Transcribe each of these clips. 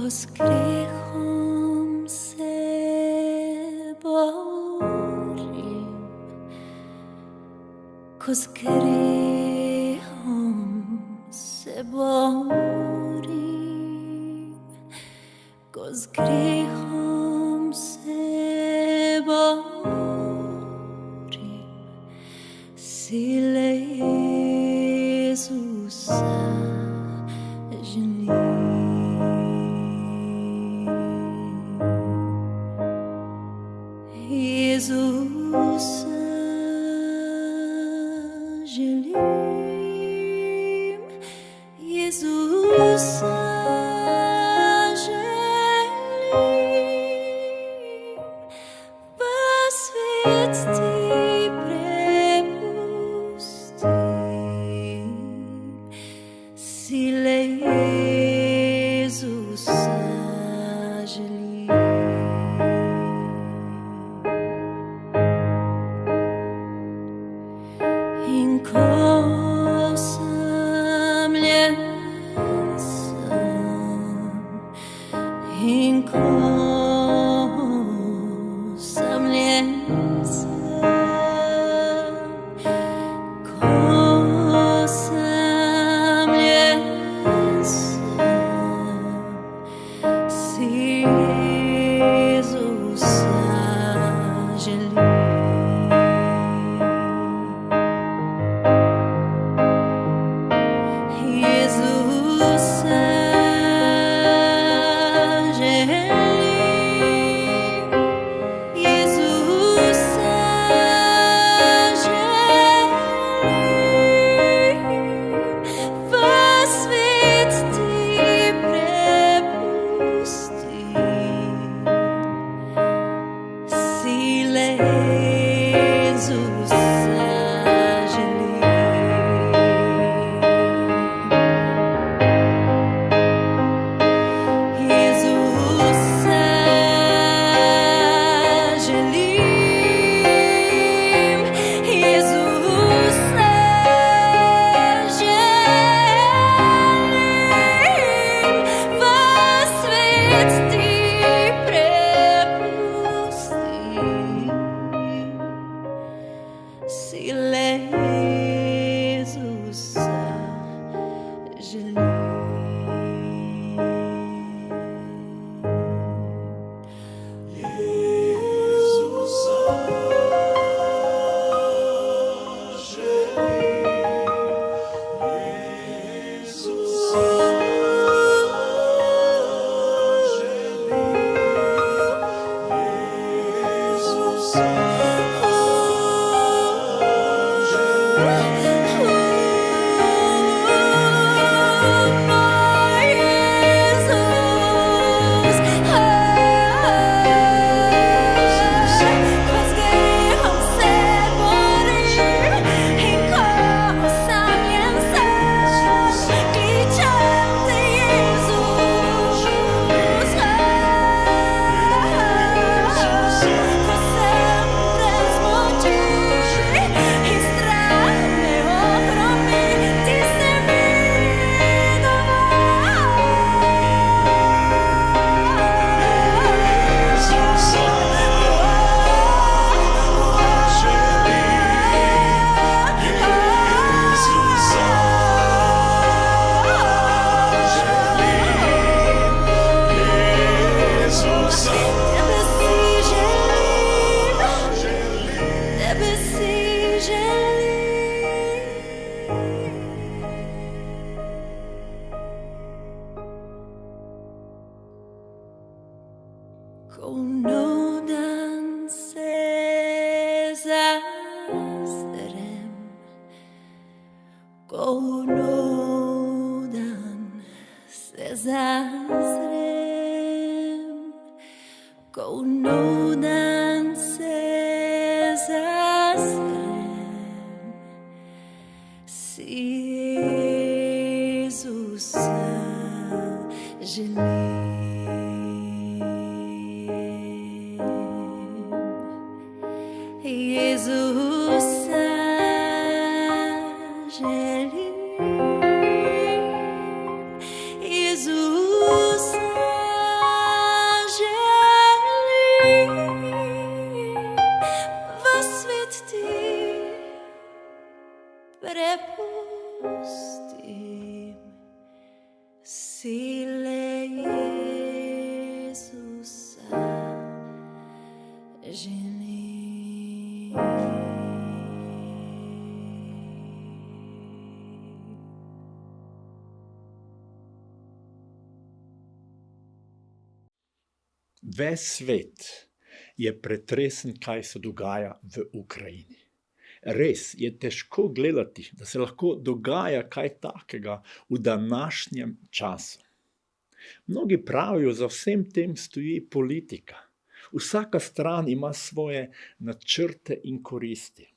s griehom se borim, ko s griehom se borim, ko s griehom se borim, sile Jezusa Jezusa želim, Jezusa želim, pa svet ti prepustim, sile Jezusa želim. In ko samljen sam, in ko samljen sam, ko samljen sam, si Jezusa želim. Sile Jezusa želim. Ko nudan se zazrem, ko nudan se zazrem, ko nudan se zazrem, si Jezusa želim. Jezusa želim, Jezusa v svet ti prepustim sile Jezusa želim. Ves svet je pretresen, kaj se dogaja v Ukrajini. Res je težko gledati, da se lahko dogaja kaj takega v današnjem času. Mnogi pravijo, za vsem tem stoji politika. Vsaka stran ima svoje načrte in koristi.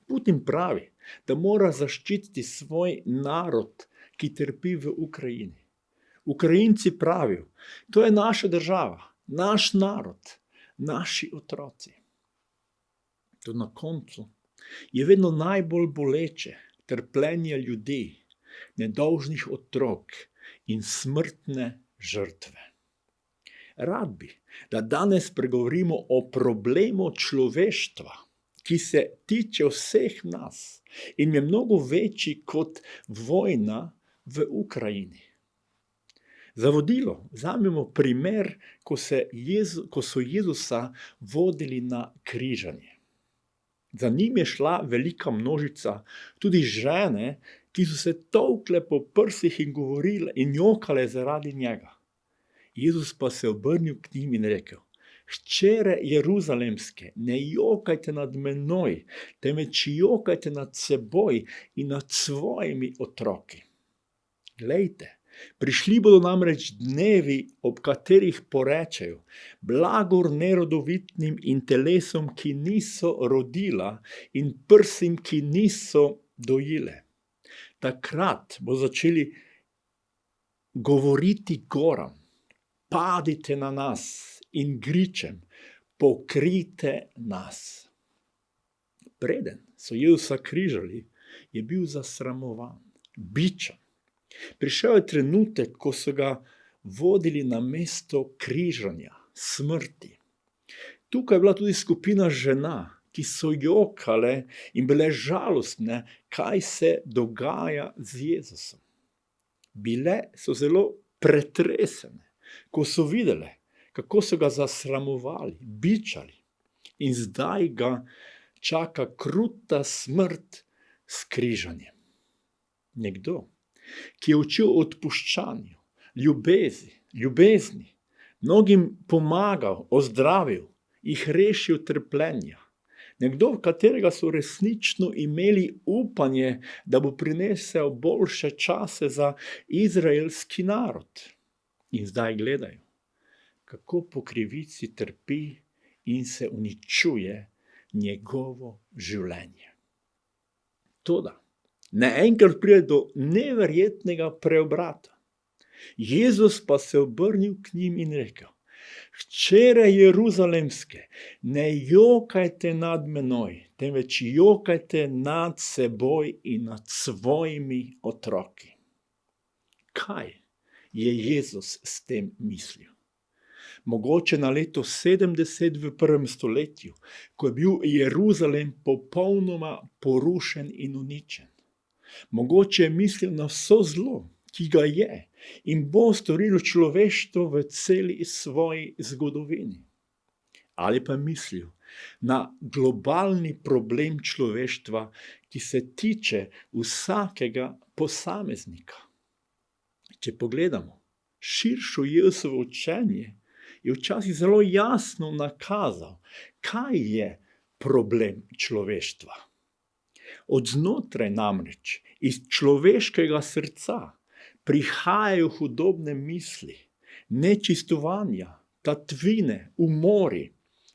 Putin pravi, da mora zaščititi svoj narod, ki trpi v Ukrajini. Ukrajinci pravijo, to je naša država, naš narod, naši otroci. To na koncu je vedno najbolj boleče trpljenje ljudi, nedolžnih otrok in smrtne žrtve. Rad bi, da danes pregovorimo o problemu človeštva, ki se tiče vseh nas in je mnogo večji kot vojna v Ukrajini. Za vodilo vzamemo primer, ko so Jezusa vodili na križanje. Za njim je šla velika množica, tudi žene, ki so se tolkle po prsih in govorile in jokale zaradi njega. Jezus pa se obrnil k njim in rekel: Hčere Jeruzalemske, ne jokajte nad menoj, temveč jokajte nad seboj in nad svojimi otroki. Glejte, prišli bodo namreč dnevi, ob katerih porečejo: blagor nerodovitnim in telesom, ki niso rodila, in prsim, ki niso dojile. Takrat bo začeli govoriti goram: padite na nas, in gričem: pokrijte nas. Preden so Jezusa križali, je bil zasramovan, bičan. Prišel je trenutek, ko so ga vodili na mesto križanja, smrti. Tukaj je bila tudi skupina žena, ki so jokale in bile žalostne, kaj se dogaja z Jezusom. Bile so zelo pretresene, ko so videle, kako so ga zasramovali, bičali, in zdaj ga čaka kruta smrt s križanjem. Nekdo, ki je učil o odpuščanju, ljubezni, mnogim pomagal, ozdravil, jih rešil trpljenja. Nekdo, v katerega so resnično imeli upanje, da bo prinesel boljše čase za izraelski narod. In zdaj gledajo, kako po krivici trpi in se uničuje njegovo življenje. Toda naenkrat pride do neverjetnega preobrata. Jezus pa se obrnil k njim in rekel: Hčere Jeruzalemske, ne jokajte nad menoj, temveč jokajte nad seboj in nad svojimi otroki. Kaj je Jezus s tem mislil? Mogoče na leto 70 v 1. stoletju, ko je bil Jeruzalem popolnoma porušen in uničen. Mogoče je mislil na vso zlo, ki ga je in bo storilo človeštvo v celi svoji zgodovini. Ali pa mislil na globalni problem človeštva, ki se tiče vsakega posameznika. Če pogledamo širšo Jezusovo učenje, je včasih zelo jasno nakazal, kaj je problem človeštva. Od znotraj namreč, iz človeškega srca, prihajajo hudobne misli, nečistovanja, tatvine, umori,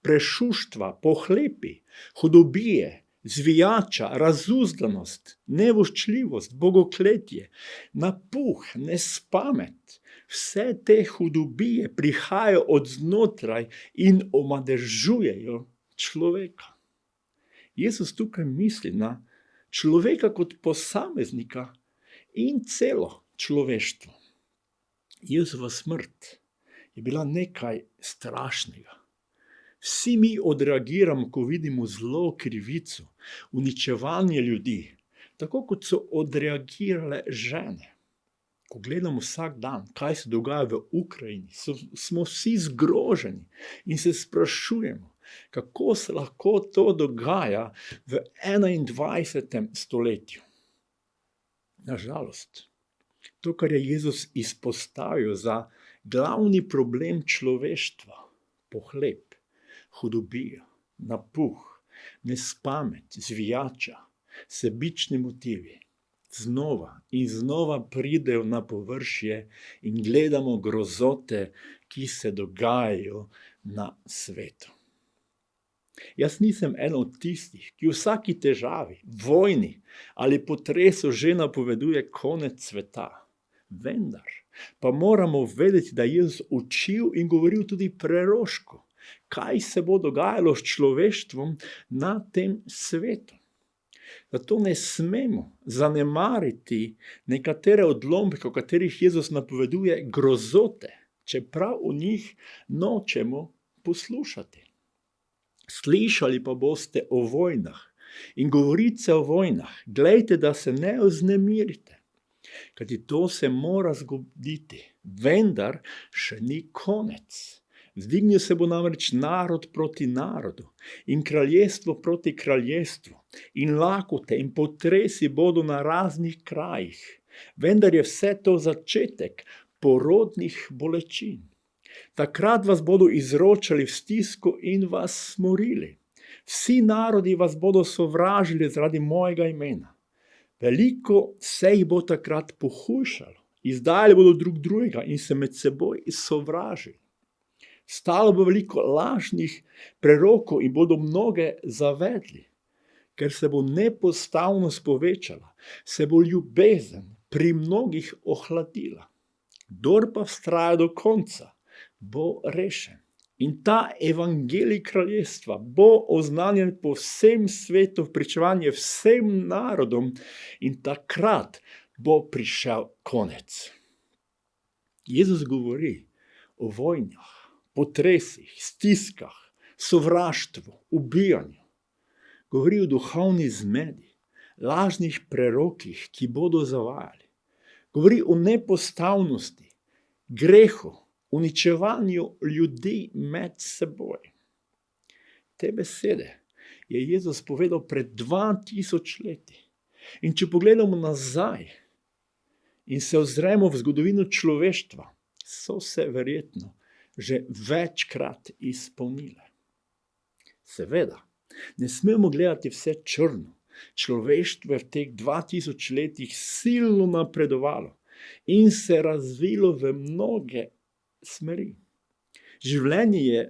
prešuštva, pohlepi, hudobije, zvijača, razuzdanost, nevoščljivost, bogokletje, napuh, nespamet. Vse te hudobije prihajajo od znotraj in omadežujejo človeka. Jezus tukaj misli na človeka kot posameznika in celo človeštvo. Jezusova smrt je bila nekaj strašnega. Vsi mi odreagiramo, ko vidimo zlo, krivico, uničevanje ljudi, tako kot so odreagirale žene. Ko gledamo vsak dan, kaj se dogaja v Ukrajini, smo vsi zgroženi in se sprašujemo, kako se lahko to dogaja v 21. stoletju. Nažalost, to, kar je Jezus izpostavil za glavni problem človeštva, pohlep, hudobija, napuh, nespamet, zvijača, sebični motivi, znova in znova pridejo na površje in gledamo grozote, ki se dogajajo na svetu. Jaz nisem eden od tistih, ki vsaki težavi, vojni ali potresu že napoveduje konec sveta. Vendar pa moramo vedeti, da je Jezus učil in govoril tudi preroško, kaj se bo dogajalo s človeštvom na tem svetu. Zato ne smemo zanemariti nekatere odlomke, o katerih Jezus napoveduje grozote, čeprav o njih nočemo poslušati. Slišali pa boste o vojnah in govorice o vojnah, glejte, da se ne vznemirite, kajti to se mora zgoditi, vendar še ni konec. Vzdignil se bo namreč narod proti narodu in kraljestvo proti kraljestvu in lakote in potresi bodo na raznih krajih, vendar je vse to začetek porodnih bolečin. Takrat vas bodo izročali v stisko in vas smorili. Vsi narodi vas bodo sovražili zaradi mojega imena. Veliko se jih bo takrat pohujšalo, izdajali bodo drug drugega in se med seboj sovražili. Stalo bo veliko lažnih prerokov in bodo mnoge zavedli. Ker se bo nepostavnost povečala, se bo ljubezen pri mnogih ohladila. Kdor pa vztraja do konca, bo rešen. In ta evangelij kraljestva bo oznanjen po vsem svetu v pričevanje vsem narodom in takrat bo prišel konec. Jezus govori o vojnah, potresih, stiskah, sovraštvu, ubijanju. Govori o duhovni zmedi, lažnih prerokih, ki bodo zavajali. Govori o nepostavnosti, grehu, uničevanju ljudi med seboj. Te besede je Jezus povedal pred 2000 leti. In če pogledamo nazaj in se ozremo v zgodovino človeštva, so se verjetno že večkrat izpolnile. Seveda, ne smemo gledati vse črno. Človeštvo je v teh 2000 letih silno napredovalo in se razvilo v mnoge smeri. Življenje je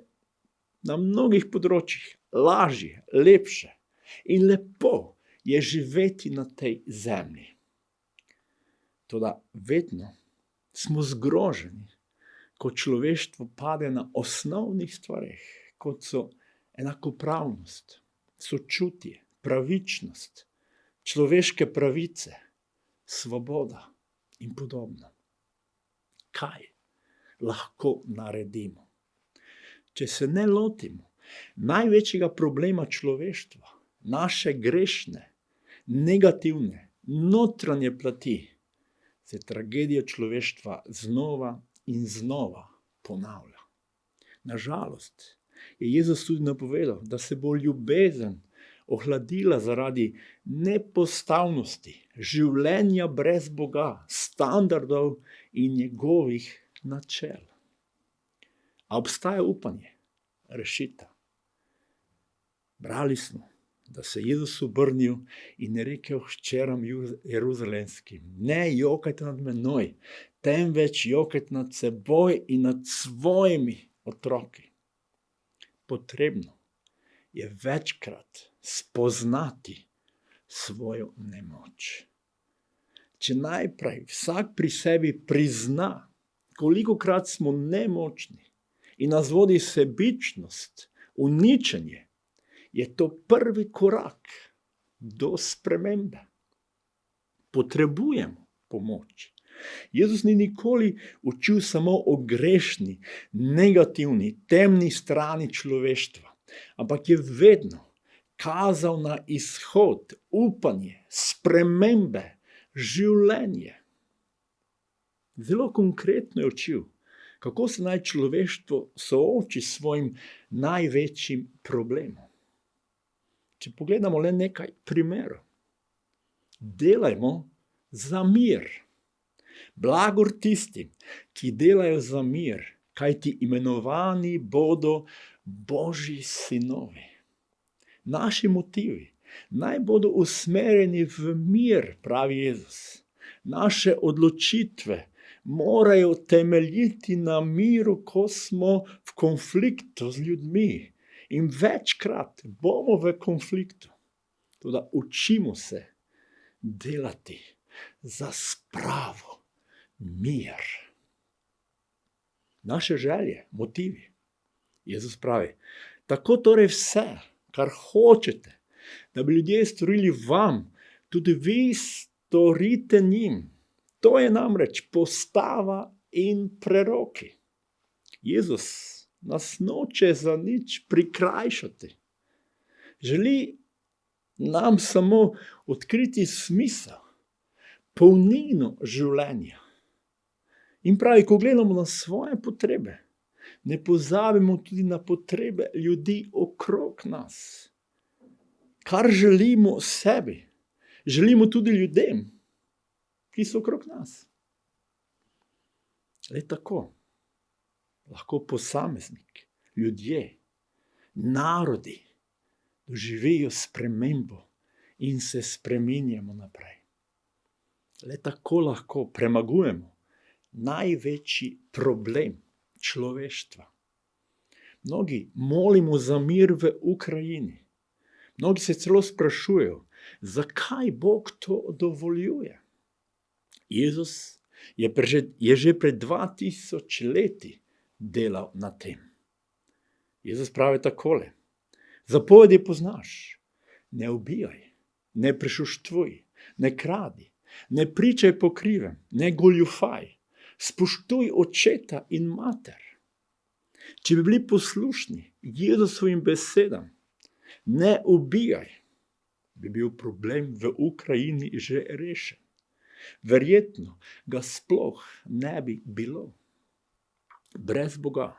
na mnogih področjih lažje, lepše in lepo je živeti na tej zemlji. Toda vedno smo zgroženi, ko človeštvo pade na osnovnih stvareh, kot so enakopravnost, sočutje, pravičnost, človeške pravice, svoboda in podobno. Kaj lahko naredimo? Če se ne lotimo največjega problema človeštva, naše grešne, negativne, notranje plati, se tragedija človeštva znova in znova ponavlja. Nažalost je Jezus tudi napovedal, da se bo ljubezen ohladila zaradi nepostavnosti, življenja brez Boga, standardov in njegovih načel. A obstaja upanje, rešitev. Brali smo, da se Jezus obrnil in je rekel hčeram jeruzalemskim: ne jokajte nad menoj, temveč jokajte nad seboj in nad svojimi otroki. Potrebno je večkrat spoznati svojo nemoč. Če najprej vsak pri sebi prizna, kolikokrat smo nemočni in nas vodi sebičnost, uničenje, je to prvi korak do spremembe. Potrebujemo pomoč. Jezus ni nikoli učil samo o grešni, negativni, temni strani človeštva, ampak je vedno kazal na izhod, upanje, spremembe, življenje. Zelo konkretno je učil, kako se naj človeštvo sooči s svojim največjim problemom. Če pogledamo le nekaj primerov. Delajmo za mir. Blagor tistim, ki delajo za mir, kajti imenovani bodo Božji sinovi. Naši motivi naj bodo usmerjeni v mir, pravi Jezus. Naše odločitve morajo temeljiti na miru, ko smo v konfliktu z ljudmi. In večkrat bomo v konfliktu. Toda učimo se delati za spravo, mir. Naše želje, motivi. Jezus pravi, tako torej vse, kar hočete, da bi ljudje storili vam, tudi vi storite njim. To je namreč postava in preroki. Jezus nas noče za nič prikrajšati. Želi nam samo odkriti smisel, polnino življenja. In pravi, ko gledamo na svoje potrebe, ne pozabimo tudi na potrebe ljudi okrog nas. Kar želimo sebi, želimo tudi ljudem, ki so okrog nas. Le tako lahko posameznik, ljudje, narodi doživijo spremembo in se spreminjamo naprej. Le tako lahko premagujemo največji problem človeštva. Mnogi molimo za mir v Ukrajini. Mnogi se celo sprašujejo, zakaj Bog to dovoljuje. Jezus je že pred 2000 leti delal na tem. Jezus pravi takole, zapovedi poznaš, ne ubijaj, ne prešuštvuj, ne kradi, ne pričaj po krivem, ne goljufaj, spoštuj očeta in mater. Če bi bili poslušni Jezusovim besedam, ne ubijaj, bi bil problem v Ukrajini že rešen. Verjetno ga sploh ne bi bilo. Brez Boga,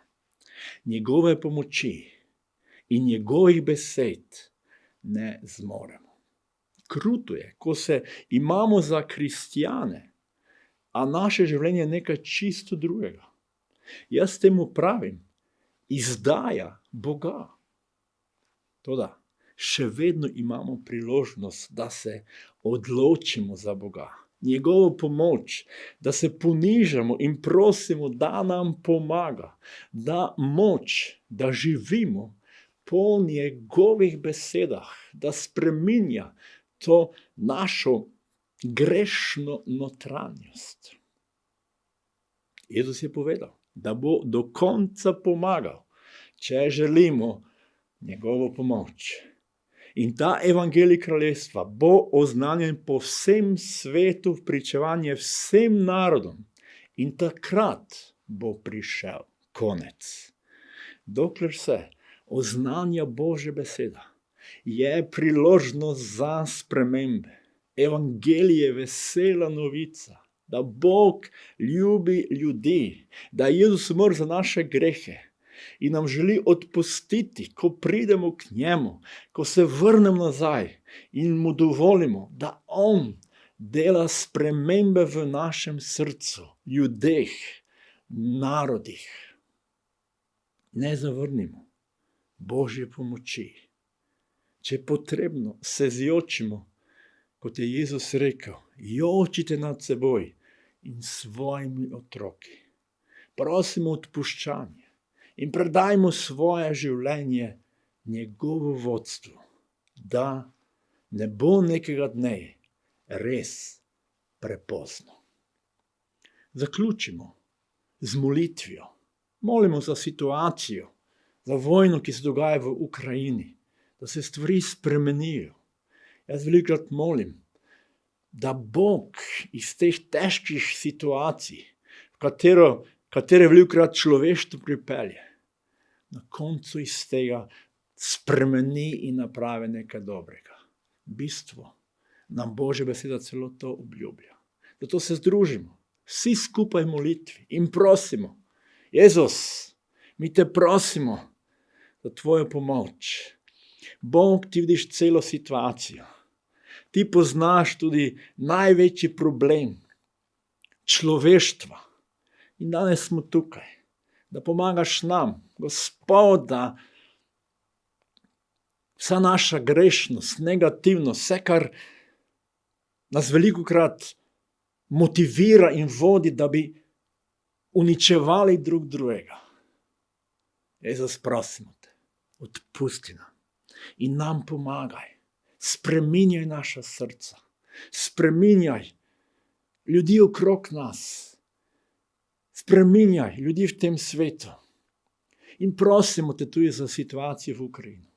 njegove pomoči in njegovih besed ne zmoremo. Kruto je, ko se imamo za kristjane, a naše življenje je nekaj čisto drugega. Jaz temu pravim, izdaja Boga. Toda še vedno imamo priložnost, da se odločimo za Boga. Njegovo pomoč, da se ponižamo in prosimo, da nam pomaga, da moč, da živimo po njegovih besedah, da spreminja to našo grešno notranjost. Jezus je povedal, da bo do konca pomagal, če želimo njegovo pomoč. In ta evangelij kraljestva bo oznanjen po vsem svetu v pričevanje vsem narodom. In takrat bo prišel konec. Dokler se oznanja Božja beseda, je priložnost za spremembe. Evangelij je vesela novica, da Bog ljubi ljudi, da je Jezus umrl za naše grehe in nam želi odpustiti, ko pridemo k njemu, ko se vrnemo nazaj in mu dovolimo, da on dela spremembe v našem srcu, ljudeh, narodih. Ne zavrnimo Božje pomoči. Če je potrebno, se zjočimo, kot je Jezus rekel, jočite nad seboj in svojimi otroki. Prosimo odpuščanje in predajmo svoje življenje njegovo vodstvu, da ne bo nekega dne res prepozno. Zaključimo z molitvijo. Molimo za situacijo, za vojno, ki se dogaja v Ukrajini, da se stvari spremenijo. Jaz velikokrat molim, da Bog iz teh težkih situacij, katere velikokrat človeštvo pripelje, na koncu iz tega spremeni in napravi nekaj dobrega. V bistvu nam Božja beseda celo to obljublja. Zato se združimo, vsi skupaj v molitvi in prosimo, Jezus, mi te prosimo za tvojo pomoč. Bog, ti vidiš celo situacijo. Ti poznaš tudi največji problem človeštva. In danes smo tukaj, da pomagaš nam, Gospod, da vsa naša grešnost, negativnost, vse, kar nas velikokrat motivira in vodi, da bi uničevali drug drugega. Jezus, prosimo te, odpusti nam in nam pomagaj. Spreminjaj naša srca, spreminjaj ljudi okrog nas, spreminjaj ljudi v tem svetu. In prosimo te tudi za situacijo v Ukrajini.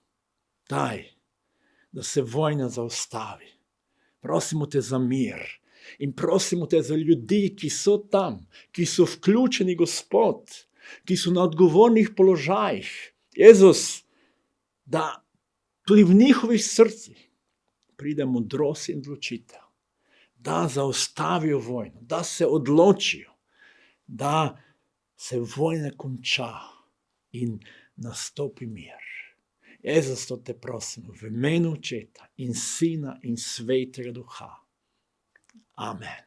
Daj, da se vojna zaustavi. Prosimo te za mir in prosimo te za ljudi, ki so tam, ki so vključeni, Gospod, ki so na odgovornih položajih. Jezus, da tudi v njihovih srcih pride modrost in odločitev, da zaustavijo vojno, da se odločijo, da se vojna konča in nastopi mir. Jezus, to te prosimo v imenu Očeta in Sina in Svetega Duha. Amen.